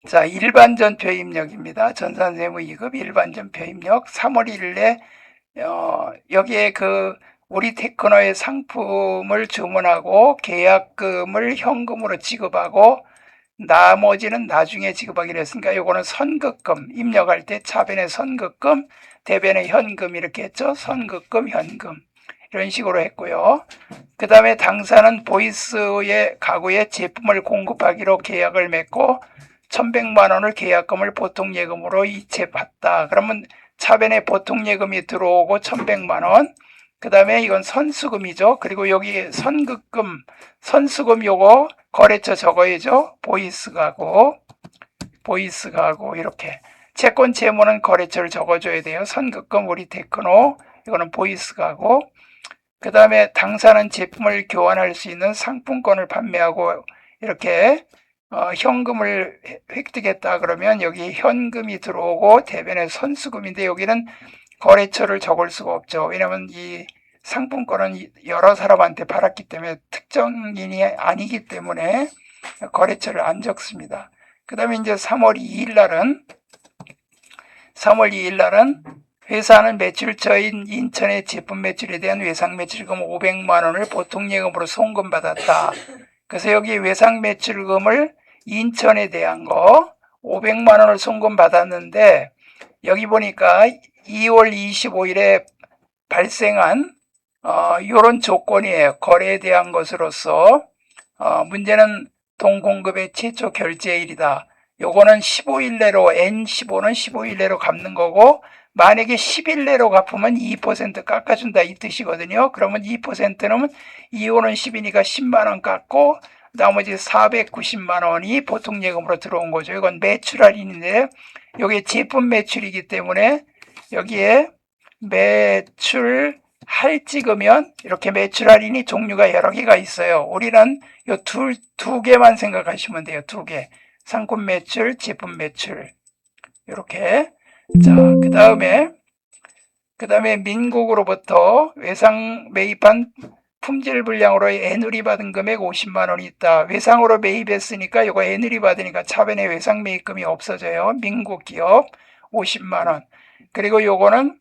자, 일반전표 입력입니다. 전산세무 2급 일반전표 입력 3월 1일에 여기에 우리 테크노의 상품을 주문하고 계약금을 현금으로 지급하고 나머지는 나중에 지급하기로 했으니까 요거는 선급금 입력할 때 차변에 선급금, 대변에 현금 이렇게 했죠. 선급금, 현금 이런 식으로 했고요. 그 다음에 당사는 보이스의 가구에 제품을 공급하기로 계약을 맺고 1,100만 원을 계약금을 보통예금으로 이체받다. 그러면 차변에 보통예금이 들어오고 1,100만 원. 그 다음에 이건 선수금이죠. 그리고 여기 선급금, 선수금 요거 거래처 적어야죠. 보이스 가구 이렇게. 채권 채무는 거래처를 적어줘야 돼요. 선급금 우리 테크노, 이거는 보이스 가구. 그 다음에 당사는 제품을 교환할 수 있는 상품권을 판매하고 이렇게 현금을 획득했다 그러면 여기 현금이 들어오고 대변에 선수금인데 여기는 거래처를 적을 수가 없죠. 왜냐하면 이 상품권은 여러 사람한테 팔았기 때문에 특정인이 아니기 때문에 거래처를 안 적습니다. 그 다음에 이제 3월 2일 날은 회사는 매출처인 인천의 제품 매출에 대한 외상 매출금 500만 원을 보통예금으로 송금받았다. 그래서 여기 외상 매출금을 인천에 대한 거 500만 원을 송금받았는데 여기 보니까 2월 25일에 발생한 이런 조건이에요. 거래에 대한 것으로서 문제는 동공급의 최초 결제일이다. 요거는 15일 내로 N15는 15일 내로 갚는 거고 만약에 10일 내로 갚으면 2% 깎아준다 이 뜻이거든요. 그러면 2%는 2호는 10이니까 10만 원 깎고 나머지 490만 원이 보통예금으로 들어온 거죠. 이건 매출 할인인데 여기 제품 매출이기 때문에 여기에 매출 할 찍으면 이렇게 매출 할인이 종류가 여러 개가 있어요. 우리는 요 두 개만 생각하시면 돼요. 두 개. 상품 매출, 제품 매출. 이렇게. 자, 그 다음에 민국으로부터 외상 매입한 품질 불량으로 애누리 받은 금액 50만 원이 있다. 외상으로 매입했으니까 이거 애누리 받으니까 차변에 외상 매입금이 없어져요. 민국 기업 50만 원. 그리고 요거는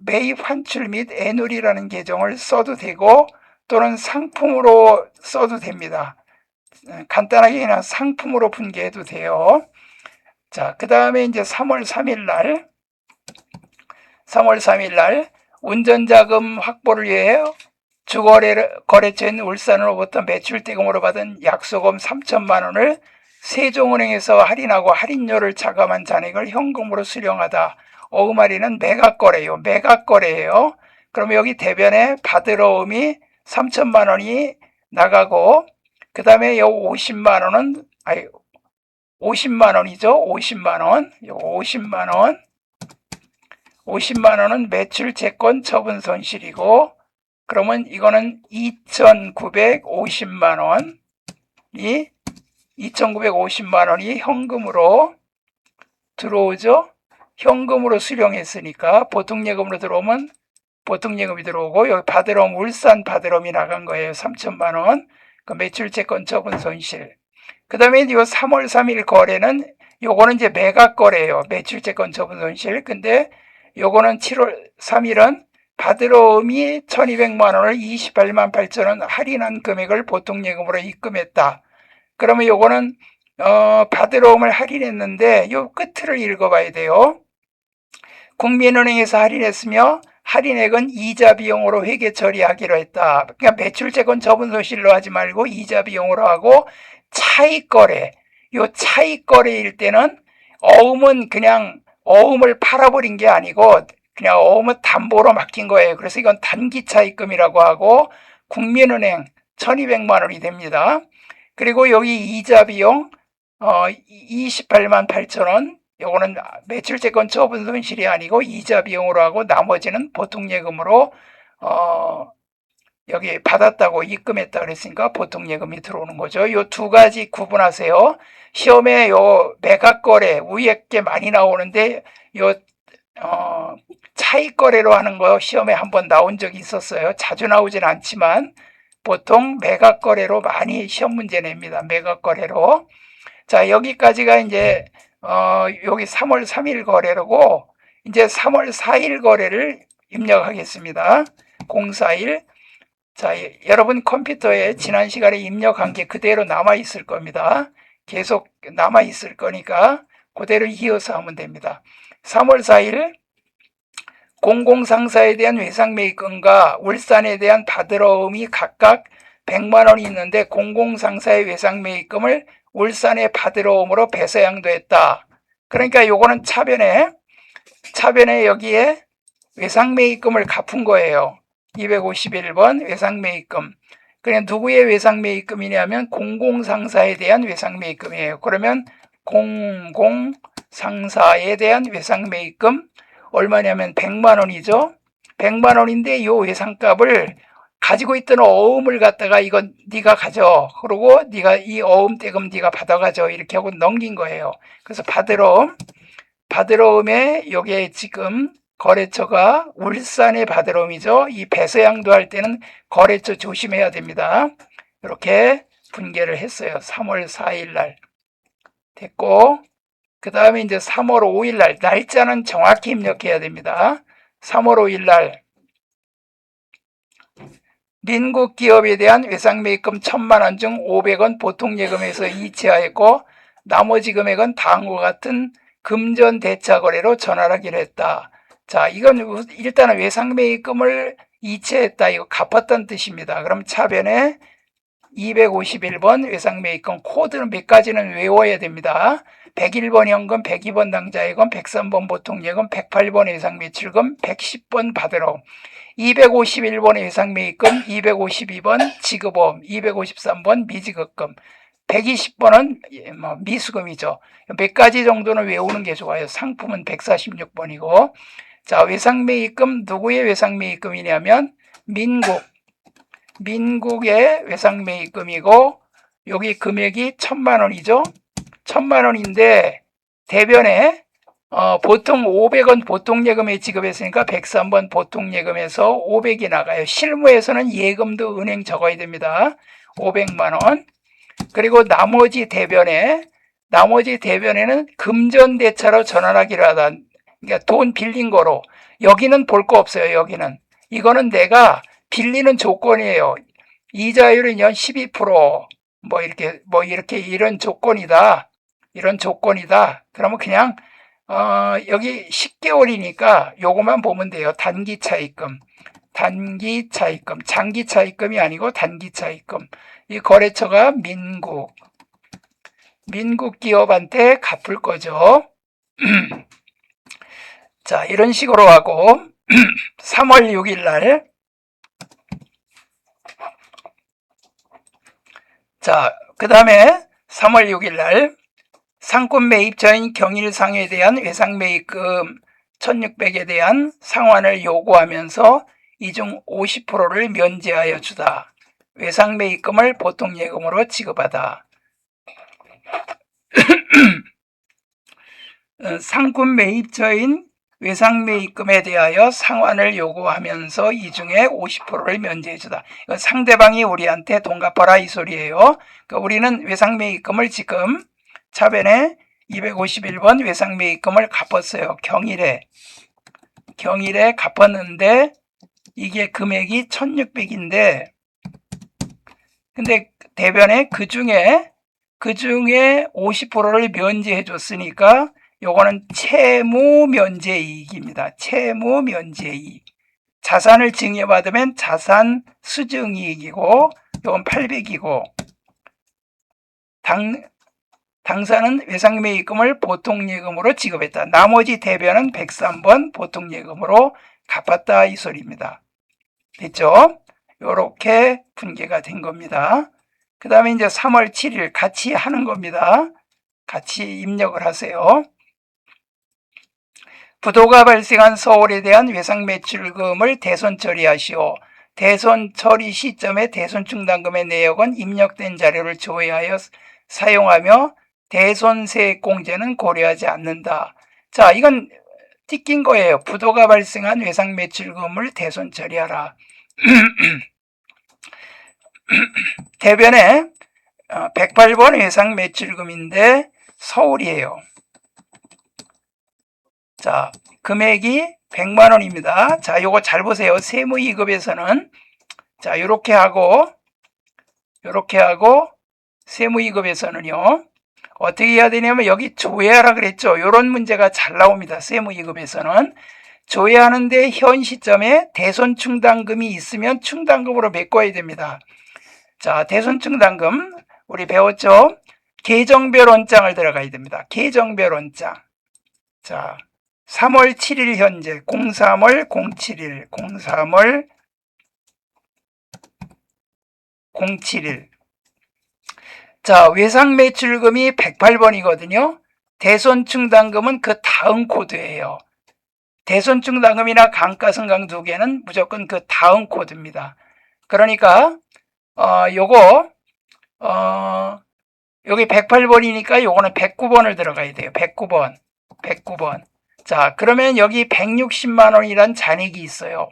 매입 환출 및 애누리라는 계정을 써도 되고 또는 상품으로 써도 됩니다. 간단하게 그냥 상품으로 분개해도 돼요. 자, 그 다음에 이제 3월 3일 날 운전자금 확보를 위해 주거래처인 울산으로부터 매출대금으로 받은 약소금 3천만 원을 세종은행에서 할인하고 할인료를 차감한 잔액을 현금으로 수령하다. 어음할인은 매각거래예요. 그러면 여기 대변에 받으러움이 3천만 원이 나가고 그 다음에 요 50만 원은 50만 원이죠. 50만 원. 요 50만 원은 매출 채권 처분 손실이고 그러면 이거는 2,950만 원이 현금으로 들어오죠. 현금으로 수령했으니까 보통예금으로 들어오면 보통예금이 들어오고 여기 받으러움 울산 받으러움이 나간 거예요. 3천만 원. 그 매출채권 처분 손실. 그 다음에 이 3월 3일 거래는 요거는 이제 매각 거래예요. 매출채권 처분 손실. 근데 요거는 7월 3일은 받으러움이 1,200만 원을 28만 8천 원 할인한 금액을 보통예금으로 입금했다. 그러면 요거는 받으러움을 할인했는데 요 끝을 읽어봐야 돼요. 국민은행에서 할인했으며 할인액은 이자 비용으로 회계 처리하기로 했다. 그러니까 매출채권 처분 손실로 하지 말고 이자 비용으로 하고 차익거래. 요 차익거래일 때는 어음은 그냥 어음을 팔아버린 게 아니고 그냥 어음은 담보로 맡긴 거예요. 그래서 이건 단기차익금이라고 하고 국민은행 1,200만 원이 됩니다. 그리고 여기 이자 비용 28만 8천 원. 요거는 매출채권 처분 손실이 아니고 이자 비용으로 하고 나머지는 보통예금으로 여기 받았다고 입금했다 그랬으니까 보통예금이 들어오는 거죠. 요 두 가지 구분하세요. 시험에 요 매각거래 위에 게 많이 나오는데 요 차익거래로 하는 거 시험에 한번 나온 적이 있었어요. 자주 나오진 않지만 보통 매각거래로 많이 시험 문제 냅니다. 매각거래로. 자, 여기까지가 이제 여기 3월 3일 거래라고 이제 3월 4일 거래를 입력하겠습니다. 041. 자, 여러분 컴퓨터에 지난 시간에 입력한 게 그대로 남아 있을 겁니다. 계속 남아 있을 거니까 그대로 이어서 하면 됩니다. 3월 4일 공공상사에 대한 외상매입금과 울산에 대한 받으러움이 각각 100만 원이 있는데 공공상사의 외상매입금을 울산의 받으러움으로 배서양도했다. 그러니까 요거는 차변에 여기에 외상매입금을 갚은 거예요. 251번 외상매입금. 그냥 누구의 외상매입금이냐면 공공상사에 대한 외상매입금이에요. 그러면 공공상사에 대한 외상매입금 얼마냐면 100만 원이죠. 100만 원인데 이 외상값을 가지고 있던 어음을 갖다가 이거 네가 가져. 그러고 네가 이 어음 대금 네가 받아가져. 이렇게 하고 넘긴 거예요. 그래서 받으러움에 여기에 지금 거래처가 울산의 받으러움이죠. 이 배서양도 할 때는 거래처 조심해야 됩니다. 이렇게 분개를 했어요. 3월 4일 날 됐고, 그 다음에 이제 3월 5일 날 날짜는 정확히 입력해야 됩니다. 3월 5일 날 민국 기업에 대한 외상매입금 1,000만 원 중 500원 보통예금에서 이체하였고 나머지 금액은 다음과 같은 금전 대차 거래로 전환하기로 했다. 자, 이건 일단은 외상매입금을 이체했다. 이거 갚았다는 뜻입니다. 그럼 차변에 251번 외상매입금 코드는 몇 가지는 외워야 됩니다. 101번 현금, 102번 당좌예금, 103번 보통예금, 108번 외상매출금, 110번 받으러 251번 외상매입금, 252번 지급보험, 253번 미지급금, 120번은 미수금이죠. 몇 가지 정도는 외우는 게 좋아요. 상품은 146번이고. 자, 외상매입금 누구의 외상매입금이냐면 민국의 외상매입금이고 여기 금액이 1,000만 원이죠. 1,000만 원인데 대변에 보통 500원 보통예금에 지급했으니까 103번 보통예금에서 500이 나가요. 실무에서는 예금도 은행 적어야 됩니다. 500만 원. 그리고 나머지 대변에는 금전대차로 전환하기로 하다. 그러니까 돈 빌린 거로. 여기는 볼 거 없어요. 여기는. 이거는 내가 빌리는 조건이에요. 이자율은 연 12%. 이런 조건이다. 이런 조건이다. 그러면 그냥 여기 10개월이니까 요것만 보면 돼요. 단기 차입금, 장기 차입금이 아니고 단기 차입금. 이 거래처가 민국 기업한테 갚을 거죠. 자, 이런 식으로 하고 3월 6일 날 자, 그 다음에 3월 6일 날 상권 매입자인 경일상에 대한 외상매입금 1,600에 대한 상환을 요구하면서 이 중 50%를 면제하여 주다. 외상매입금을 보통예금으로 지급하다. 상권 매입처인 외상매입금에 대하여 상환을 요구하면서 이 중에 50%를 면제해주다. 상대방이 우리한테 돈 갚아라 이 소리예요. 그러니까 우리는 외상매입금을 지금 차변에 251번 외상매입금을 갚았어요. 경일에 갚았는데 이게 금액이 1,600인데 근데 대변에 그 중에 50%를 면제해 줬으니까 요거는 채무 면제이익입니다. 채무 면제이익. 자산을 증여받으면 자산 수증이익이고 요건 800이고 당사는 외상매입금을 보통예금으로 지급했다. 나머지 대변은 103번 보통예금으로 갚았다 이 소리입니다. 됐죠? 요렇게 분개가 된 겁니다. 그 다음에 이제 3월 7일 같이 하는 겁니다. 같이 입력을 하세요. 부도가 발생한 서울에 대한 외상매출금을 대손 처리하시오. 대손 처리 시점에 대손 충당금의 내역은 입력된 자료를 조회하여 사용하며 대손세액 공제는 고려하지 않는다. 자, 이건 띠낀 거예요. 부도가 발생한 외상매출금을 대손 처리하라. 대변에 108번 외상 매출금인데 서울이에요. 자, 금액이 100만 원입니다. 자, 요거 잘 보세요. 세무이급에서는 자, 요렇게 하고 세무이급에서는요. 어떻게 해야 되냐면 여기 조회하라 그랬죠. 요런 문제가 잘 나옵니다. 세무이급에서는 조회하는데 현 시점에 대손 충당금이 있으면 충당금으로 메꿔야 됩니다. 자, 대손 충당금 우리 배웠죠? 계정별 원장을 들어가야 됩니다. 계정별 원장. 자, 3월 7일 현재 03월 071 03월 071. 자, 외상 매출금이 108번이거든요. 대손 충당금은 그 다음 코드예요. 대손 충당금이나 감가상각 두 개는 무조건 그 다음 코드입니다. 그러니까 여기 108번이니까 요거는 109번을 들어가야 돼요. 109번. 자, 그러면 여기 160만 원이란 잔액이 있어요.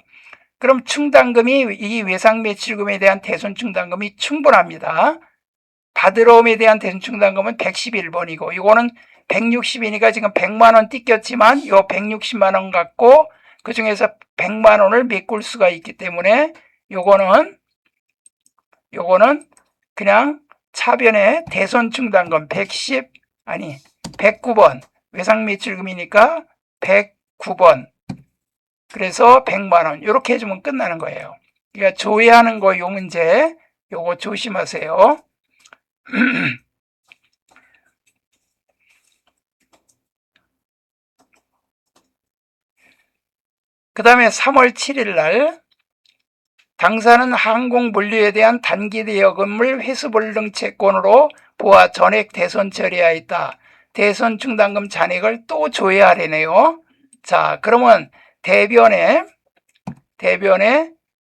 그럼 충당금이 이 외상 매출금에 대한 대손 충당금이 충분합니다. 받으러옴에 대한 대손 충당금은 111번이고 이거는 160이니까 지금 100만 원 띠꼈지만 요 160만 원 갖고 그 중에서 100만 원을 메꿀 수가 있기 때문에 요거는 그냥 차변에 대손 충당금 109번 외상 매출금이니까 109번 그래서 100만 원 이렇게 해주면 끝나는 거예요. 그러니까 조회하는 거 요 문제 요거 조심하세요. 그 다음에 3월 7일 날 당사는 항공물류에 대한 단기대여금을 회수불능 채권으로 보아 전액 대손 처리하였다. 대손 충당금 잔액을 또 조회하려네요. 자, 그러면 대변에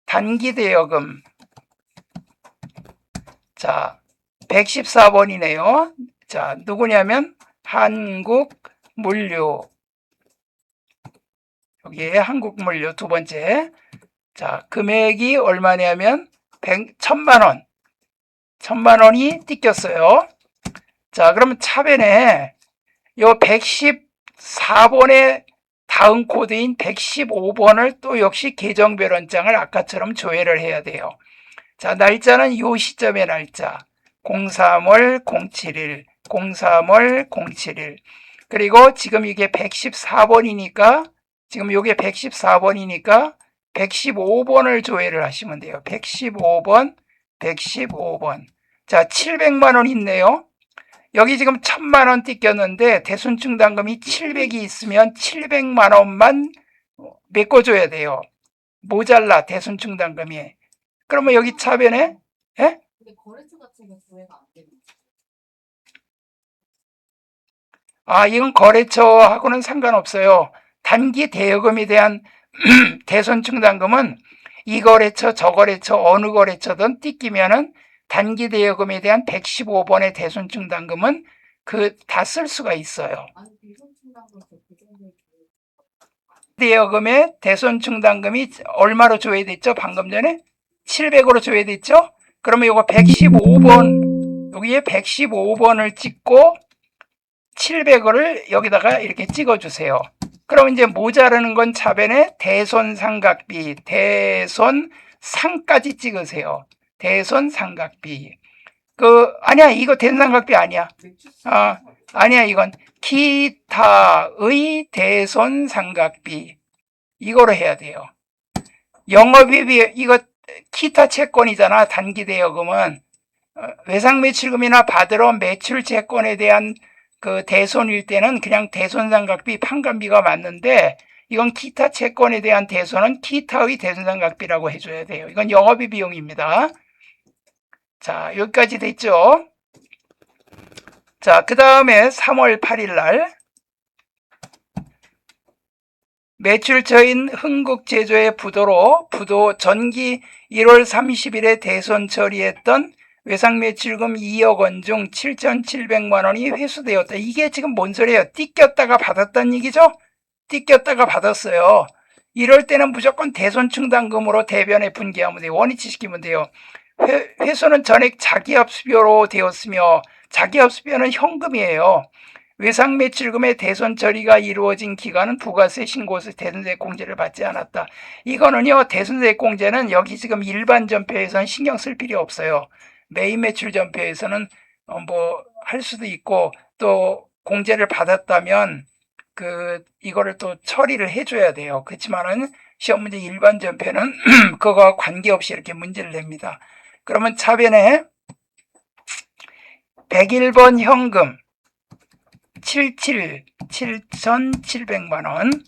단기대여금 자 114번이네요. 자, 누구냐면 한국물류 여기에 한국물류 두 번째 자, 금액이 얼마냐면 1000만 원 1000만 원이 띠꼈어요. 자, 그러면 차변에 요 114번의 다음 코드인 115번을 또 역시 계정별 원장을 아까처럼 조회를 해야 돼요. 자, 날짜는 요 시점의 날짜 03월 071 03월 071 그리고 지금 이게 114번이니까 지금 요게 114번이니까 115번을 조회를 하시면 돼요. 115번 자, 700만 원 있네요. 여기 지금 1000만 원 띠꼈는데 대손 충당금이 700이 있으면 700만 원만 메꿔줘야 돼요. 모자라 대손 충당금이. 그러면 여기 차변에 예? 근데 거래처 자체가 조회가 안 되는 이건 거래처하고는 상관없어요. 단기 대여금에 대한 대손 충당금은 이 거래처 저 거래처 어느 거래처든 띠끼면은 단기 대여금에 대한 115번의 대손 충당금은 다 쓸 수가 있어요. 아니 대손 충당금 그 정도 대여금의 대손 충당금이 얼마로 조회됐죠? 방금 전에 700으로 조회됐죠? 그러면 이거 115번 여기에 115번을 찍고 700을 여기다가 이렇게 찍어주세요. 그럼 이제 모자라는 건 차변에 대손상각비, 대손상까지 찍으세요. 대손상각비. 아니야, 이거 대손상각비 아니야. 아니야, 이건 기타의 대손상각비. 이거로 해야 돼요. 영업이익, 이거 기타 채권이잖아, 단기대여금은. 외상매출금이나 받으러 매출 채권에 대한 그 대손일 때는 그냥 대손상각비 판관비가 맞는데 이건 기타 채권에 대한 대손은 기타의 대손상각비라고 해줘야 돼요. 이건 영업이 비용입니다. 자, 여기까지 됐죠? 자, 그 다음에 3월 8일 날 매출처인 흥국제조의 부도 전기 1월 30일에 대손 처리했던 외상매출금 2억 원 중 7,700만 원이 회수되었다. 이게 지금 뭔 소리예요? 띠꼈다가 받았다는 얘기죠? 띠꼈다가 받았어요. 이럴 때는 무조건 대손 충당금으로 대변에 분기하면 돼요. 원위치 시키면 돼요. 회수는 전액 자기압수표로 되었으며 자기압수표는 현금이에요. 외상매출금의 대손 처리가 이루어진 기간은 부가세 신고서 대손세 공제를 받지 않았다. 이거는요, 대손세 공제는 여기 지금 일반 전표에서는 신경 쓸 필요 없어요. 메인 매출 전표에서는 뭐 할 수도 있고, 또 공제를 받았다면 이거를 또 처리를 해줘야 돼요. 그렇지만은 시험 문제 일반 전표는 그거와 관계없이 이렇게 문제를 냅니다. 그러면 차변에 101번 현금 7,700만 원,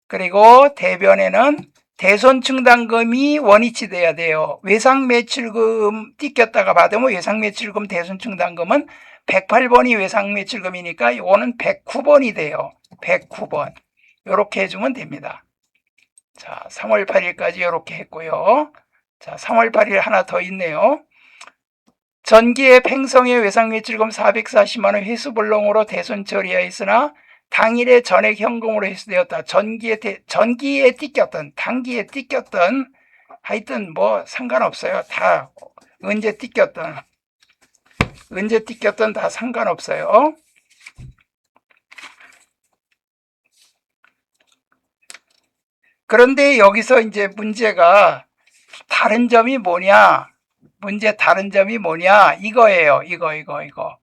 그리고 대변에는 대손충당금이 원위치 돼야 돼요. 외상매출금 띠꼈다가 받으면 외상매출금 대손충당금은 108번이 외상매출금이니까 이거는 109번이 돼요. 109번. 이렇게 해주면 됩니다. 자, 3월 8일까지 이렇게 했고요. 자, 3월 8일 하나 더 있네요. 전기의 팽성의 외상매출금 440만원 회수불능으로 대손 처리하였으나 당일에 전액 현금으로 회수되었다. 전기에 띠꼈던, 단기에 띠꼈던, 하여튼 뭐 상관없어요. 다 언제 띠꼈던 다 상관없어요. 그런데 여기서 이제 문제가 다른 점이 뭐냐? 다른 점이 뭐냐? 이거예요. 이거.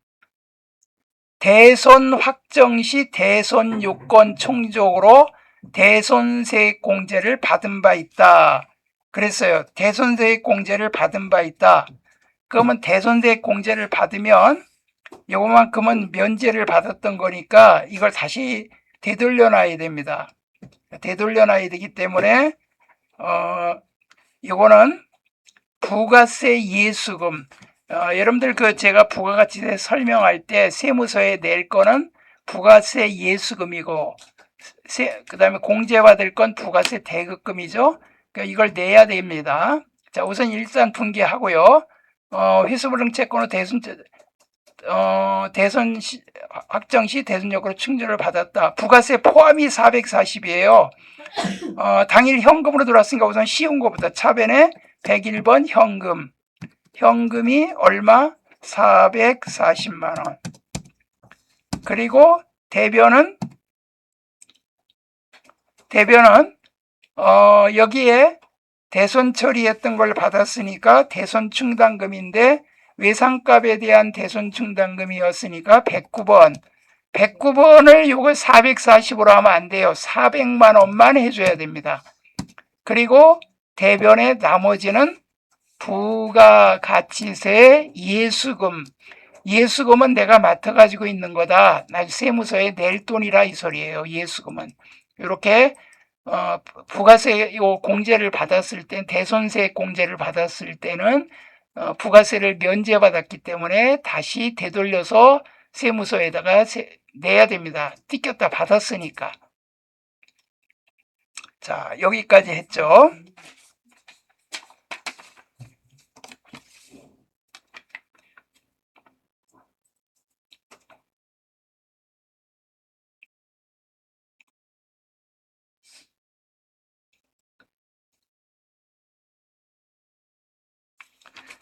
대손 확정 시 대손 요건 충족으로 대손세액 공제를 받은 바 있다. 그랬어요. 대손세액 공제를 받은 바 있다. 그러면 대손세액 공제를 받으면 요만큼은 면제를 받았던 거니까 이걸 다시 되돌려 놔야 됩니다. 되돌려 놔야 되기 때문에 이거는 부가세 예수금, 여러분들 제가 부가가치세 설명할 때 세무서에 낼 거는 부가세 예수금이고, 그 다음에 공제받을 건 부가세 대급금이죠. 그러니까 이걸 내야 됩니다. 자, 우선 일산 분기하고요. 회수불능 채권으로 대손 확정 시 대손요건으로 충족을 받았다. 부가세 포함이 440이에요. 당일 현금으로 들어왔으니까 우선 쉬운 것부터 차변에 101번 현금이 얼마? 440만원. 그리고 대변은 여기에 대손 처리했던 걸 받았으니까 대손 충당금인데 외상값에 대한 대손 충당금이었으니까 109번을 요거 440으로 하면 안 돼요. 400만 원만 해줘야 됩니다. 그리고 대변의 나머지는 부가가치세 예수금은 내가 맡아가지고 있는 거다. 나 세무서에 낼 돈이라 이 소리예요. 예수금은. 이렇게 부가세 공제를 받았을 때, 대손세 공제를 받았을 때는 부가세를 면제받았기 때문에 다시 되돌려서 세무서에다가 내야 됩니다. 띠꼈다 받았으니까. 자, 여기까지 했죠.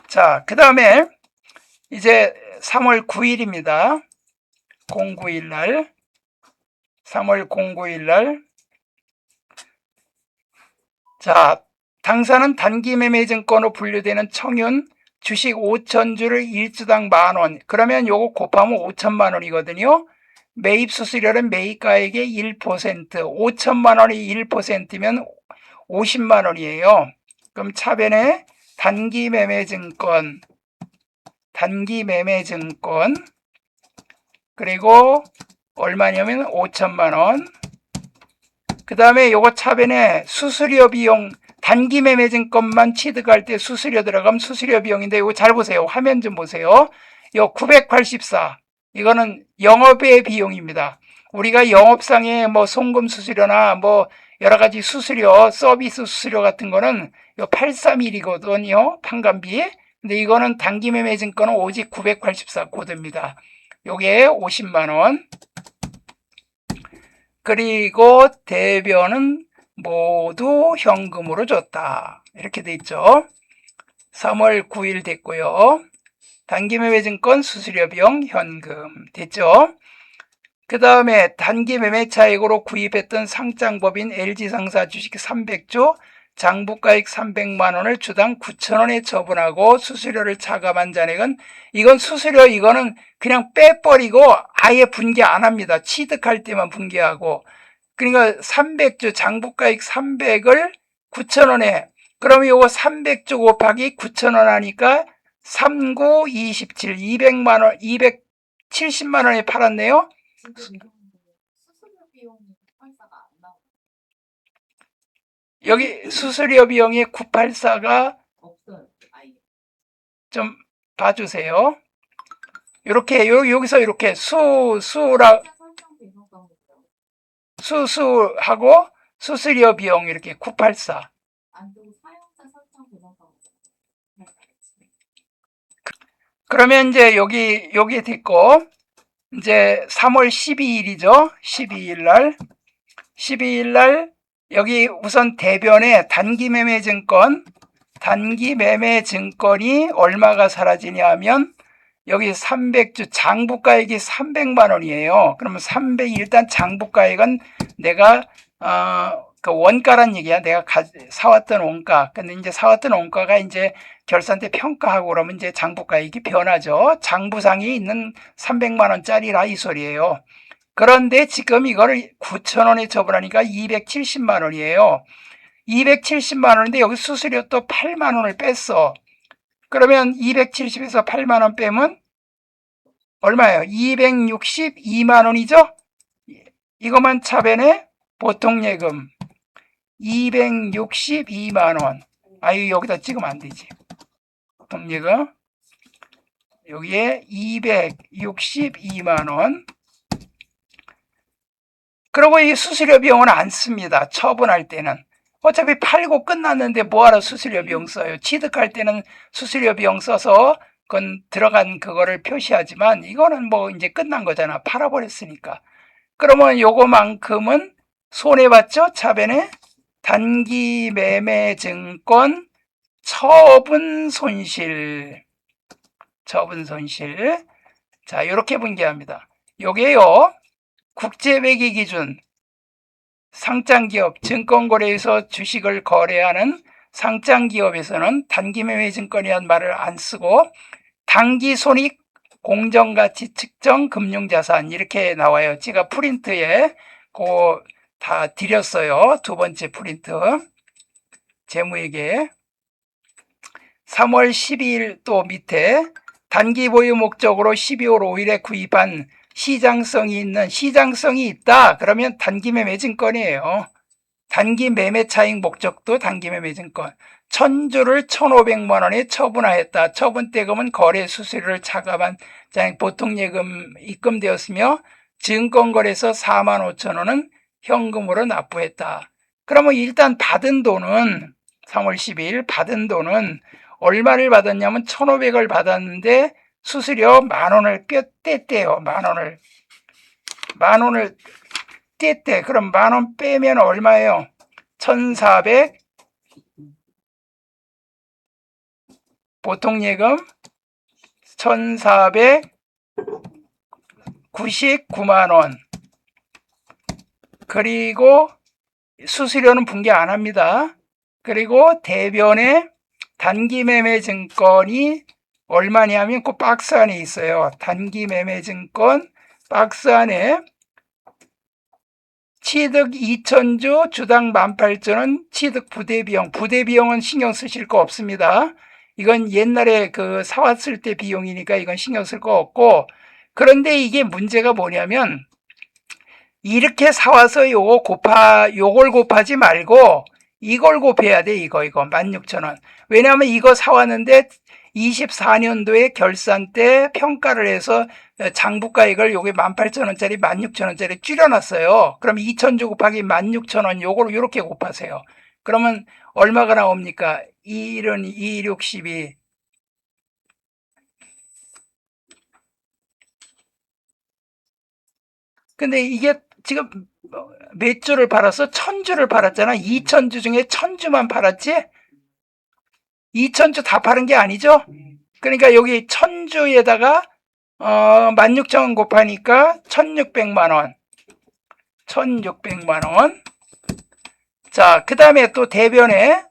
자, 그 다음에 이제 3월 9일입니다. 09일 날. 3월 09일 날. 자, 당사는 단기매매증권으로 분류되는 청윤 주식 5,000주를 일주당 만원. 그러면 요거 곱하면 5천만 원이거든요. 매입 수수료는 매입가액의 1%. 5천만 원이 1%면 50만 원이에요. 그럼 차변에 단기매매증권 그리고 얼마냐면 5천만 원. 그 다음에 요거 차변에 수수료 비용, 단기매매증권만 취득할 때 수수료 들어가면 수수료 비용인데 이거 잘 보세요. 화면 좀 보세요. 요 984. 이거는 영업의 비용입니다. 우리가 영업상의 뭐 송금 수수료나 뭐 여러 가지 수수료, 서비스 수수료 같은 거는 요 831이거든요. 판관비. 근데 이거는 단기매매증권은 오직 984 코드입니다. 요게 50만 원. 그리고 대변은 모두 현금으로 줬다. 이렇게 돼 있죠. 3월 9일 됐고요. 단기매매증권 수수료 비용 현금 됐죠? 그 다음에 단기매매 차익으로 구입했던 상장법인 LG상사 주식 300주 장부가액 300만 원을 주당 9,000원에 처분하고 수수료를 차감한 잔액은 이건 수수료 이거는 그냥 빼버리고 아예 분개 안 합니다. 취득할 때만 분개하고 그러니까 300주 장부가액 300을 9,000원에 그러면 요거 300주 곱하기 9,000원 하니까 39, 27, 200만 원, 270만 원에 팔았네요. 지금 이런 수수료 비용이 984가 안 나오고 여기 수수료 비용이 984가 없어요. 아예. 좀 봐주세요. 이렇게 여기서 이렇게 수수랑 설정 비용가 있어요. 수수하고 수수료 비용 이렇게 984. 안 되고 사용자 설정 비용가 있어요. 그러면 이제 여기 됐고 이제 3월 12일이죠. 12일 날 여기 우선 대변에 단기매매증권이 얼마가 사라지냐 하면 여기 300주 장부가액이 300만 원이에요. 그러면 일단 장부가액은 내가 그 원가란 얘기야. 내가 사왔던 원가. 근데 이제 사왔던 원가가 이제 결산 때 평가하고 그러면 이제 장부가액이 변하죠. 장부상이 있는 300만 원짜리라 이 소리예요. 그런데 지금 이거를 9,000원에 처분하니까 270만 원이에요. 270만 원인데 여기 수수료 또 8만 원을 뺐어. 그러면 270에서 8만 원 빼면 얼마예요? 262만 원이죠? 이것만 차변에 보통예금 262만 원. 아유, 여기다 찍으면 안 되지. 보통예금 여기에 262만 원. 그리고 이 수수료 비용은 안 씁니다. 처분할 때는. 어차피 팔고 끝났는데 뭐하러 수수료 비용 써요. 취득할 때는 수수료 비용 써서 그건 들어간 그거를 표시하지만 이거는 뭐 이제 끝난 거잖아. 팔아버렸으니까. 그러면 요거만큼은 손해봤죠? 차변에 단기매매증권 처분손실. 자, 이렇게 분개합니다. 요게요. 국제회계 기준 상장기업 증권거래에서 주식을 거래하는 상장기업에서는 단기매매증권이라는 말을 안 쓰고 단기손익 공정가치 측정 금융자산 이렇게 나와요. 제가 프린트에 그거 다 드렸어요. 두 번째 프린트 재무회계 3월 12일 또 밑에 단기 보유 목적으로 12월 5일에 구입한 시장성이 있다. 그러면 단기매매증권이에요. 단기매매 차익 목적도 단기매매증권. 1,000주를 1,500만 원에 처분하였다. 처분대금은 거래 수수료를 차감한 보통예금 입금되었으며 증권거래에서 45,000원은 현금으로 납부했다. 그러면 일단 받은 돈은 3월 12일 받은 돈은 얼마를 받았냐면 1,500을 받았는데 수수료 10,000원을 뗐대요. 10,000원을 뗐대. 그럼 10,000원 빼면 얼마예요? 1,400 보통예금 1,499만 원. 그리고 수수료는 분개 안 합니다. 그리고 대변에 단기매매증권이 얼마냐면 그 박스 안에 있어요. 단기매매증권 박스 안에 취득 2,000주 주당 18,000원 취득 부대비용. 부대비용은 신경 쓰실 거 없습니다. 이건 옛날에 그 사왔을 때 비용이니까 이건 신경 쓸 거 없고, 그런데 이게 문제가 뭐냐면 이렇게 사와서 요걸 곱하지 말고 이걸 곱해야 돼. 이거 16,000원. 왜냐하면 이거 사왔는데 24년도에 결산 때 평가를 해서 장부가액을 요게 18,000원짜리 16,000원짜리 줄여놨어요. 그럼 2,000주 곱하기 16,000원 요걸 요렇게 곱하세요. 그러면 얼마가 나옵니까? 2일은 2, 6, 12. 근데 이게 지금 몇 주를 팔았어? 1,000주를 팔았잖아. 2,000주 중에 1,000주만 팔았지? 2,000주 다 팔은 게 아니죠? 그러니까 여기 1,000주에다가 16,000원 곱하니까 1,600만 원. 1,600만 원. 자, 그 다음에 또 대변에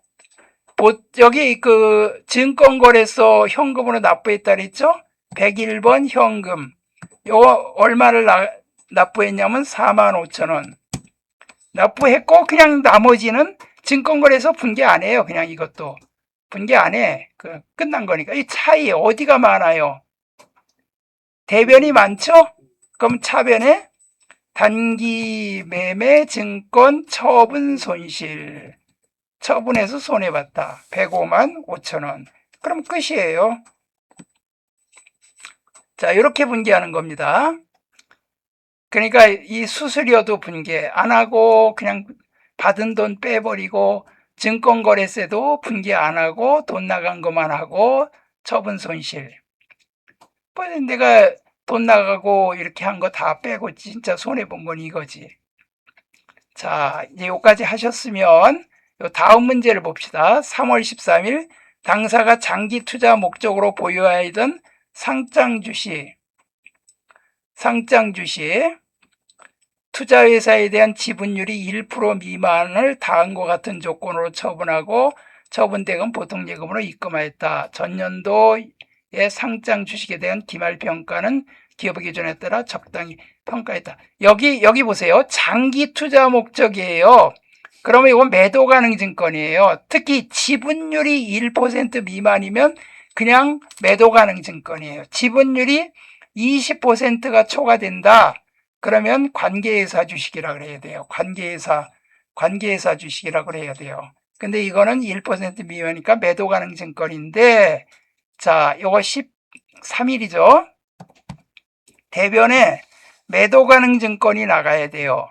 여기 그 증권거래소 현금으로 납부했다 그랬죠? 101번 현금. 요거 얼마를 납부했냐면 45,000원. 납부했고 그냥 나머지는 증권거래소 분개 안 해요. 그냥 이것도 분개 안 해. 끝난 거니까. 이 차이 어디가 많아요? 대변이 많죠? 그럼 차변에 단기 매매 증권 처분 손실. 처분해서 손해봤다. 105만 5천원. 그럼 끝이에요. 자, 이렇게 분개하는 겁니다. 그러니까 이 수수료도 분개 안 하고 그냥 받은 돈 빼버리고 증권거래세도 분개 안 하고 돈 나간 것만 하고 처분 손실. 내가 돈 나가고 이렇게 한 거 다 빼고 진짜 손해본 건 이거지. 자, 이제 여기까지 하셨으면 요 다음 문제를 봅시다. 3월 13일 당사가 장기 투자 목적으로 보유하던 상장 주식 투자회사에 대한 지분율이 1% 미만을 다음과 같은 조건으로 처분하고 처분대금 보통예금으로 입금하였다. 전년도의 상장 주식에 대한 기말평가는 기업의 기준에 따라 적당히 평가했다. 여기 보세요. 장기 투자 목적이에요. 그러면 이건 매도 가능 증권이에요. 특히 지분율이 1% 미만이면 그냥 매도 가능 증권이에요. 지분율이 20%가 초과된다. 그러면 관계회사 주식이라 그래야 돼요. 관계회사 주식이라 그래야 돼요. 근데 이거는 1% 미만이니까 매도 가능 증권인데, 자, 요거 13일이죠. 대변에 매도 가능 증권이 나가야 돼요.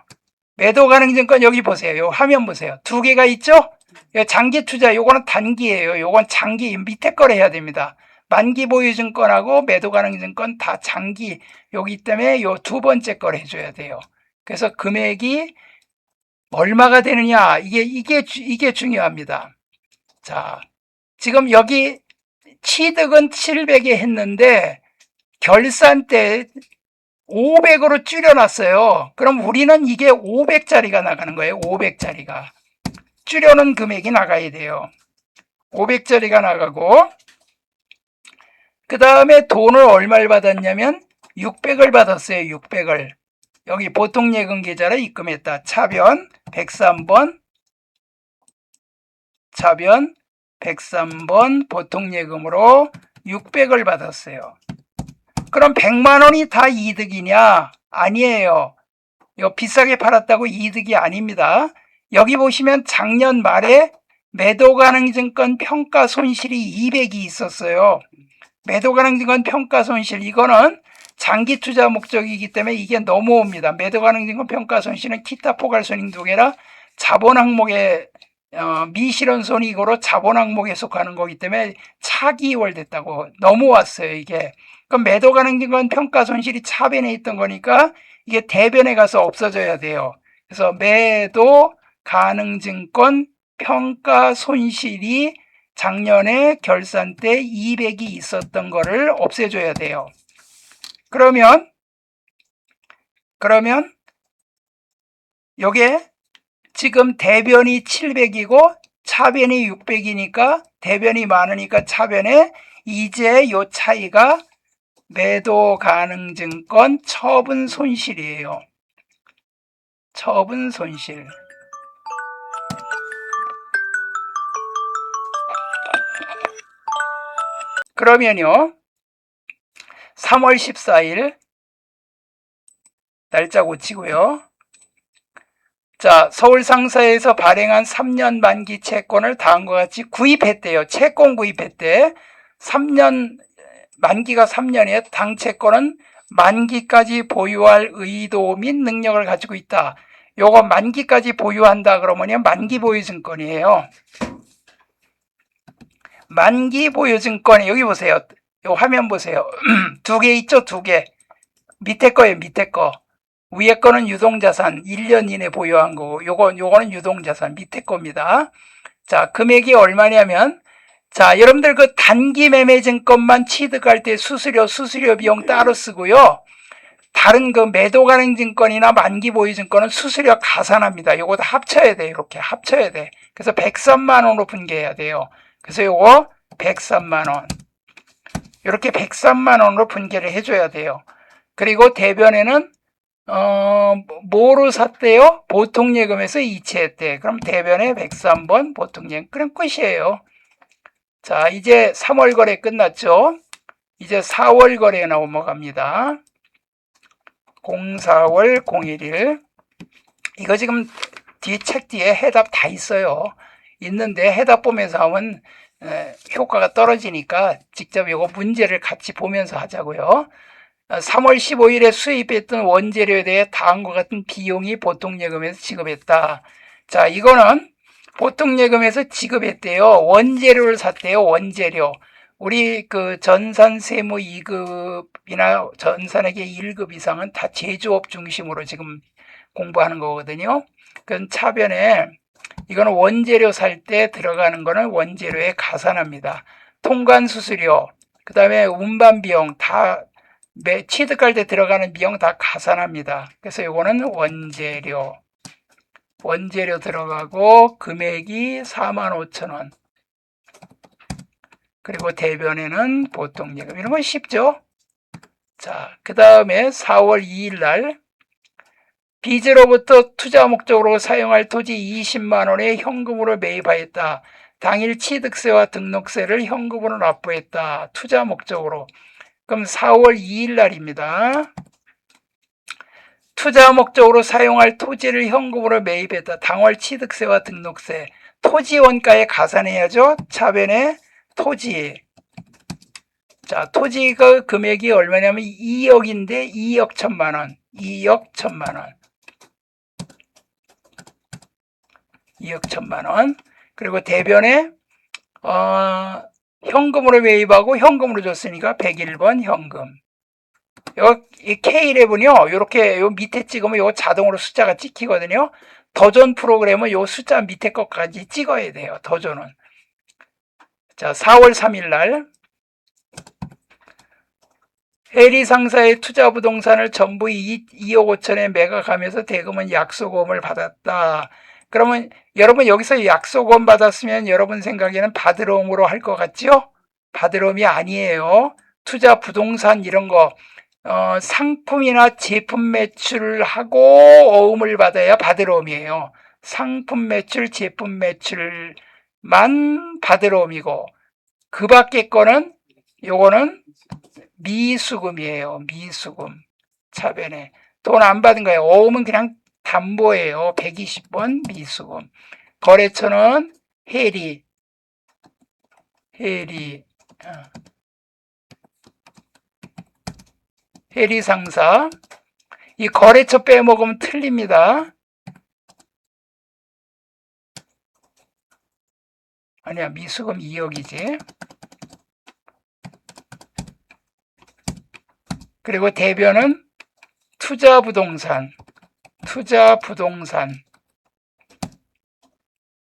매도 가능 증권 여기 보세요. 요 화면 보세요. 두 개가 있죠? 장기 투자, 요거는 단기예요. 요건 장기 밑에 거를 해야 됩니다. 만기 보유 증권하고 매도 가능 증권 다 장기 여기 때문에 요 두 번째 걸 해줘야 돼요. 그래서 금액이 얼마가 되느냐 이게 중요합니다. 자, 지금 여기 취득은 700에 했는데 결산 때 500으로 줄여놨어요. 그럼 우리는 이게 500짜리가 나가는 거예요. 500짜리가 줄여놓은 금액이 나가야 돼요. 500짜리가 나가고 그 다음에 돈을 얼마를 받았냐면 600을 받았어요. 600을. 여기 보통예금 계좌로 입금했다. 차변 103번 보통예금으로 600을 받았어요. 그럼 100만 원이 다 이득이냐? 아니에요. 이거 비싸게 팔았다고 이득이 아닙니다. 여기 보시면 작년 말에 매도 가능 증권 평가 손실이 200이 있었어요. 매도 가능 증권 평가 손실, 이거는 장기 투자 목적이기 때문에 이게 넘어옵니다. 매도 가능 증권 평가 손실은 기타 포괄손익 두 개라 자본 항목에 미실현손익으로 자본 항목에 속하는 거기 때문에 차기 이월됐다고 넘어왔어요. 이게 그럼 매도 가능 증권 평가 손실이 차변에 있던 거니까 이게 대변에 가서 없어져야 돼요. 그래서 매도 가능 증권 평가 손실이 작년에 결산 때 200이 있었던 거를 없애줘야 돼요. 그러면 요게 지금 대변이 700이고 차변이 600이니까 대변이 많으니까 차변에 이제 요 차이가 매도 가능 증권 처분 손실이에요. 처분 손실. 그러면요 3월 14일 날짜 고치고요. 자, 서울상사에서 발행한 3년 만기 채권을 다음과 같이 구입했대요. 채권 구입했대. 3년 만기가 3년이에요. 당 채권은 만기까지 보유할 의도 및 능력을 가지고 있다. 요거 만기까지 보유한다 그러면요 만기 보유 증권이에요. 만기 보유 증권이 여기 보세요. 요 화면 보세요. 두 개 있죠? 두 개. 밑에 거예요. 밑에 거. 위에 거는 유동자산 1년 이내 보유한 거고 요거는 유동자산 밑에 겁니다. 자, 금액이 얼마냐면 자, 여러분들 그 단기 매매 증권만 취득할 때 수수료 비용 따로 쓰고요. 다른 그 매도 가능 증권이나 만기 보유 증권은 수수료 가산합니다. 요거 다 합쳐야 돼. 이렇게 합쳐야 돼. 그래서 103만 원으로 분개해야 돼요. 그래서 요거 103만 원. 이렇게 103만 원으로 분개를 해줘야 돼요. 그리고 대변에는 뭐로 샀대요? 보통예금에서 이체했대. 그럼 대변에 103번 보통예금. 그럼 끝이에요. 자, 이제 3월 거래 끝났죠? 이제 4월 거래에 넘어갑니다. 04월 011. 이거 지금 책 뒤에 해답 다 있어요. 있는데 해답 보면서 하면 효과가 떨어지니까 직접 이거 문제를 같이 보면서 하자고요. 3월 15일에 수입했던 원재료에 대해 다음과 같은 비용이 보통예금에서 지급했다. 자, 이거는 보통예금에서 지급했대요. 원재료를 샀대요. 원재료. 우리 그 전산 세무 2급이나 전산회계 1급 이상은 다 제조업 중심으로 지금 공부하는 거거든요. 그건 차변에 이거는 원재료 살 때 들어가는 거는 원재료에 가산합니다. 통관 수수료, 그 다음에 운반 비용 다 취득할 때 들어가는 비용 다 가산합니다. 그래서 이거는 원재료 들어가고 금액이 45,000원. 그리고 대변에는 보통예금. 이런 건 쉽죠? 자, 그 다음에 4월 2일 날 빚으로부터 투자 목적으로 사용할 토지 20만 원에 현금으로 매입하였다. 당일 취득세와 등록세를 현금으로 납부했다. 투자 목적으로. 그럼 4월 2일 날입니다. 투자 목적으로 사용할 토지를 현금으로 매입했다. 당월 취득세와 등록세. 토지 원가에 가산해야죠. 차변에 토지. 자, 토지가 금액이 얼마냐면 2억인데 2억 1천만 원. 2억 1천만 원. 2억 1천만 원. 그리고 대변에 현금으로 매입하고 현금으로 줬으니까 101번 현금. 이 K11이요. 이렇게 요 밑에 찍으면 요 자동으로 숫자가 찍히거든요. 더존 프로그램은 요 숫자 밑에 것까지 찍어야 돼요. 더존은. 자, 4월 3일 날 해리 상사의 투자 부동산을 전부 2억 5천에 매각하면서 대금은 약소금을 받았다. 그러면 여러분 여기서 약소금 받았으면 여러분 생각에는 받으러옴으로 할 것 같죠? 받으러옴이 아니에요. 투자 부동산 이런 거 상품이나 제품 매출을 하고 어음을 받아야 받으러옴이에요. 상품 매출, 제품 매출만 받으러옴이고 그 밖에 거는 요거는 미수금이에요. 미수금. 차변에 돈 안 받은 거예요. 어음은 그냥 담보예요. 120번 미수금. 거래처는 해리 상사. 이 거래처 빼먹으면 틀립니다. 아니야, 미수금 2억이지. 그리고 대변은 투자 부동산.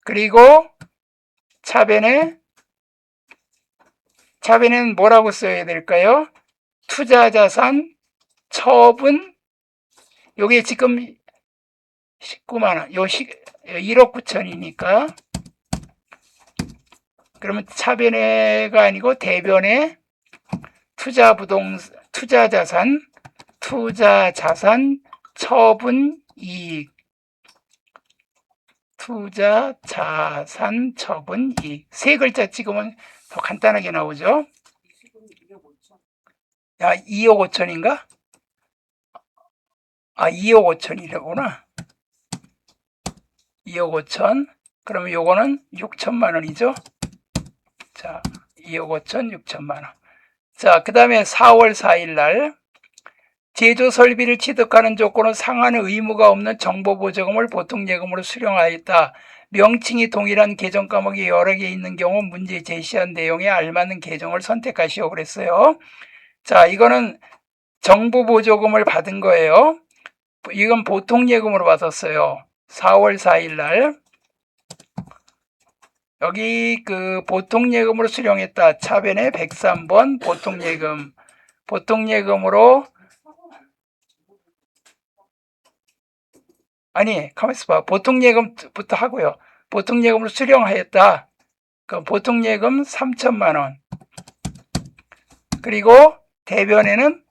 그리고 차변에는 뭐라고 써야 될까요? 투자자산 처분. 요게 지금 19만 원. 1억 9천이니까. 그러면 차변에가 아니고 대변에 투자자산 처분 이익. 투자자산 처분 이익. 세 글자 찍으면 더 간단하게 나오죠. 야, 2억 5천인가? 2억 5천이라구나. 2억 5천. 그러면 요거는 6천만 원이죠. 자, 2억 5천 6천만 원. 자, 그 다음에 4월 4일 날 제조 설비를 취득하는 조건은 상환 의무가 없는 정보보조금을 보통예금으로 수령하였다. 명칭이 동일한 계정 과목이 여러 개 있는 경우 문제 제시한 내용에 알맞는 계정을 선택하시오 그랬어요. 자, 이거는 정보보조금을 받은 거예요. 이건 보통예금으로 받았어요. 4월 4일 날 여기 그 보통예금으로 수령했다. 차변에 103번 보통예금. 보통예금으로 아니 가만 있어봐. 보통예금부터 하고요. 보통예금으로 수령하였다. 그럼 보통예금 3천만 원. 그리고 대변에는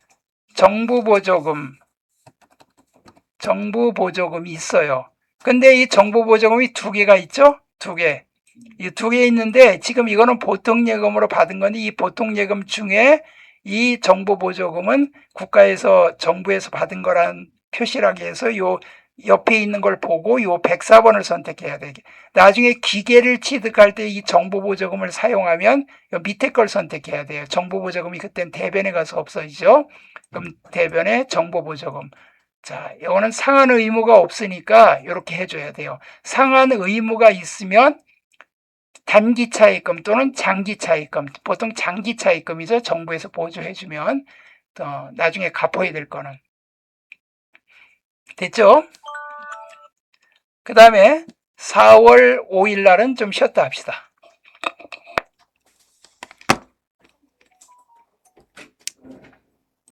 정부보조금이 있어요. 근데 이 정부보조금이 두 개가 있죠? 두 개. 이 두 개 있는데 지금 이거는 보통예금으로 받은 건데 이 보통예금 중에 이 정부보조금은 국가에서 정부에서 받은 거란 표시라고 해서 요 옆에 있는 걸 보고 요 104번을 선택해야 되게. 나중에 기계를 취득할 때 이 정부보조금을 사용하면 요 밑에 걸 선택해야 돼요. 정부보조금이 그땐 대변에 가서 없어지죠. 그럼 대변에 정부보조금. 자, 이거는 상한 의무가 없으니까 이렇게 해줘야 돼요. 상한 의무가 있으면 단기 차입금 또는 장기 차입금, 보통 장기 차입금이죠. 정부에서 보조해주면 나중에 갚아야 될 거는. 됐죠? 그 다음에 4월 5일 날은 좀 쉬었다 합시다.